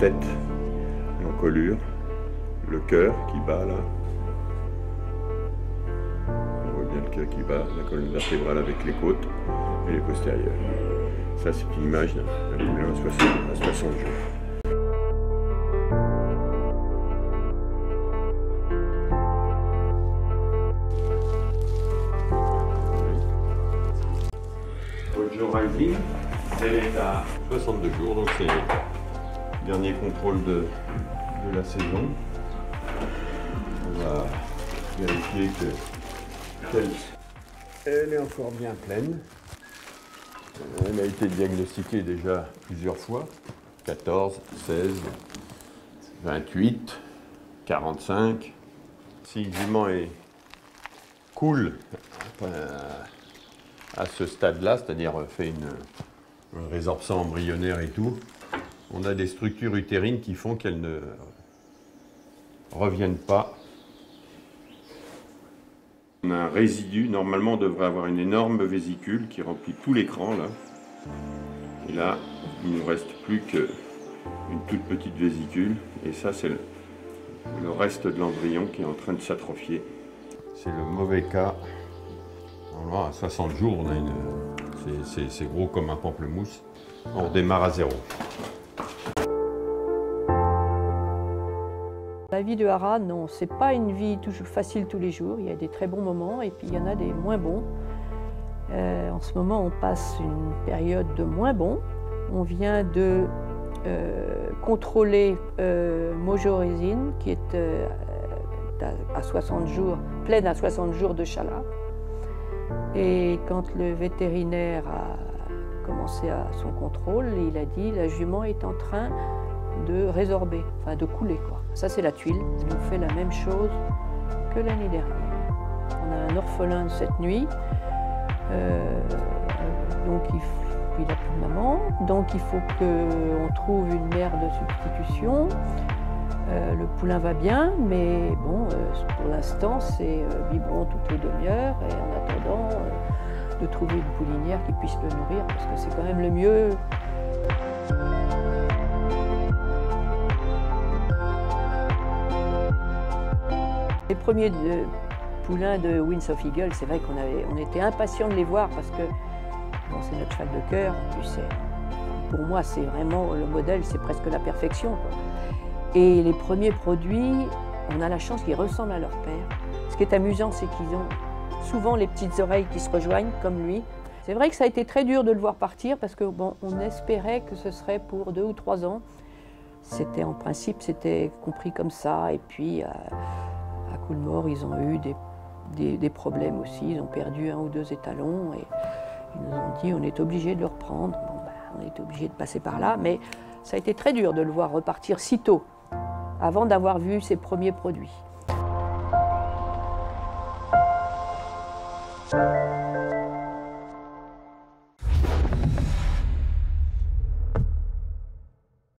tête, l'encolure, le cœur qui bat là. On voit bien le cœur qui bat, la colonne vertébrale avec les côtes et les postérieures. Ça, c'est une image d'un poulain à 60 jours. Joe Rising, elle est à 62 jours, donc c'est le dernier contrôle de la saison. On va vérifier qu'elle est encore bien pleine. Elle a été diagnostiquée déjà plusieurs fois, 14, 16, 28, 45. Si le jument est cool, à ce stade-là, c'est-à-dire fait un résorption embryonnaire et tout, on a des structures utérines qui font qu'elles ne reviennent pas. On a un résidu, normalement on devrait avoir une énorme vésicule qui remplit tout l'écran là. Et là, il ne nous reste plus qu'une toute petite vésicule, et ça c'est le reste de l'embryon qui est en train de s'atrophier. C'est le mauvais cas. Alors, à 60 jours, on a c'est gros comme un pamplemousse. On redémarre à zéro. La vie de haras, non, c'est pas une vie toujours facile tous les jours. Il y a des très bons moments et puis il y en a des moins bons. En ce moment, on passe une période de moins bons. On vient de contrôler Mojo Résine, qui est à 60 jours, pleine à 60 jours de chala. Et quand le vétérinaire a commencé à son contrôle, il a dit la jument est en train de résorber, enfin de couler quoi. Ça c'est la tuile, on fait la même chose que l'année dernière. On a un orphelin de cette nuit, donc il n'a plus de maman, donc il faut qu'on trouve une mère de substitution. Le poulain va bien, mais bon, pour l'instant c'est biberon toutes les demi-heures et en attendant de trouver une poulinière qui puisse le nourrir parce que c'est quand même le mieux. Les premiers poulains de Wings of Eagle, c'est vrai qu'on était impatients de les voir parce que bon, c'est notre cheval de cœur. En plus, pour moi, c'est vraiment le modèle, c'est presque la perfection, quoi. Et les premiers produits, on a la chance qu'ils ressemblent à leur père. Ce qui est amusant, c'est qu'ils ont souvent les petites oreilles qui se rejoignent, comme lui. C'est vrai que ça a été très dur de le voir partir parce que bon, on espérait que ce serait pour 2 ou 3 ans. C'était en principe, c'était compris comme ça. Et puis à Coolmore, ils ont eu des problèmes aussi. Ils ont perdu 1 ou 2 étalons et ils nous ont dit on est obligé de le reprendre. Bon, ben, on est obligé de passer par là, mais ça a été très dur de le voir repartir si tôt, avant d'avoir vu ses premiers produits.